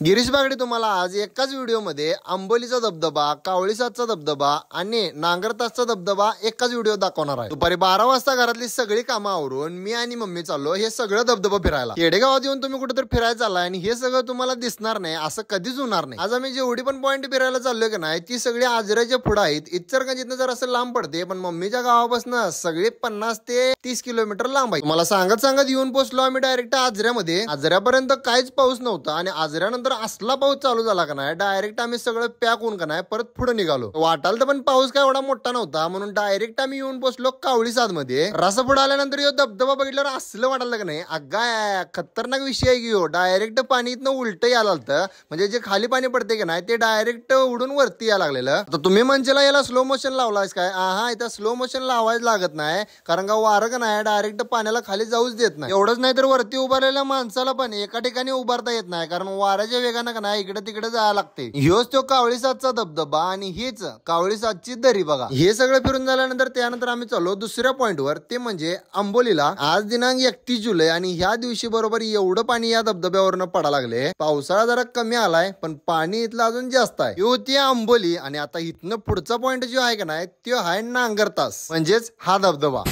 गिरीश बागडे तुम्हाला आज एकाच व्हिडिओमध्ये आंबोलीचा धबधबा, कावळीसादचा धबधबा आणि नांगरतासचा धबधबा एकाच व्हिडिओ दाखवणार आहे। दुपारी 12 वाजता घरातली सगळी कामं आवरून मी आणि मम्मी चाललो हे सगळं धबधबा फिरायला। येडेगावात येऊन तुम्ही कुठेतरी फिरायला चाललाय आणि हे सगळं तुम्हाला दिसणार नाही असं कधीच होणार नाही। आज आम्ही जेवढी पण पॉइंट फिरायला चाललोय की नाही ती सगळी आजऱ्याच्या पुढे आहेत। इचलकरंजीतनं जर असं लांब पडते पण मम्मीच्या गावापासून सगळे 50 ते 30 किलोमीटर लांब आहे। मला सांगत येऊन पोहोचलो आम्ही डायरेक्ट आजऱ्यामध्ये। आजऱ्यापर्यंत काहीच पाऊस नव्हता आणि आजऱ्यानंतर असला पाऊस चालू झाला का नाही डायरेक्ट आम्ही सगळं पॅक होऊन का नाही परत पुढे निघालो। वाटाल तर पण पाऊस काय एवढा मोठा नव्हता म्हणून डायरेक्ट आम्ही येऊन पोहोचलो कावळीसाद मध्ये। रसा पुढे आल्यानंतर यो धबधबा बघितल्यावर असलं वाटायला का नाही अग्गा खतरनाक विषय आहे की डायरेक्ट पाणी इथनं उलट यायला लागतं। म्हणजे जे खाली पाणी पडते की नाही ते डायरेक्ट उडून वरती यायला लागलेलं। तर तुम्ही म्हणजेला याला स्लो मोशन लावलायस काय? हा इथं स्लो मोशन लावायला लागत नाही कारण का वारं का नाही डायरेक्ट पाण्याला खाली जाऊच देत नाही। एवढंच नाही तर वरती उभारलेल्या माणसाला पण एका ठिकाणी उभारता येत नाही कारण वाऱ्याच्या वेगानं का नाही इकडे तिकडे जायला लागते। ह्योच तो कावळीसादचा धबधबा आणि हीच कावळीसादची दरी बघा। हे सगळं फिरून झाल्यानंतर त्यानंतर आम्ही चाललो दुसऱ्या पॉइंट वर, ते म्हणजे आंबोलीला। आज दिनांक 31 जुलै आणि ह्या दिवशी बरोबर एवढं पाणी या धबधब्यावरनं पडा लागले। पावसाळा जरा कमी आलाय पण पाणी इथलं अजून जास्त आहे। होती आंबोली आणि आता इथनं पुढचा पॉइंट जो आहे का नाही तो आहे नांगरतास म्हणजेच हा धबधबा।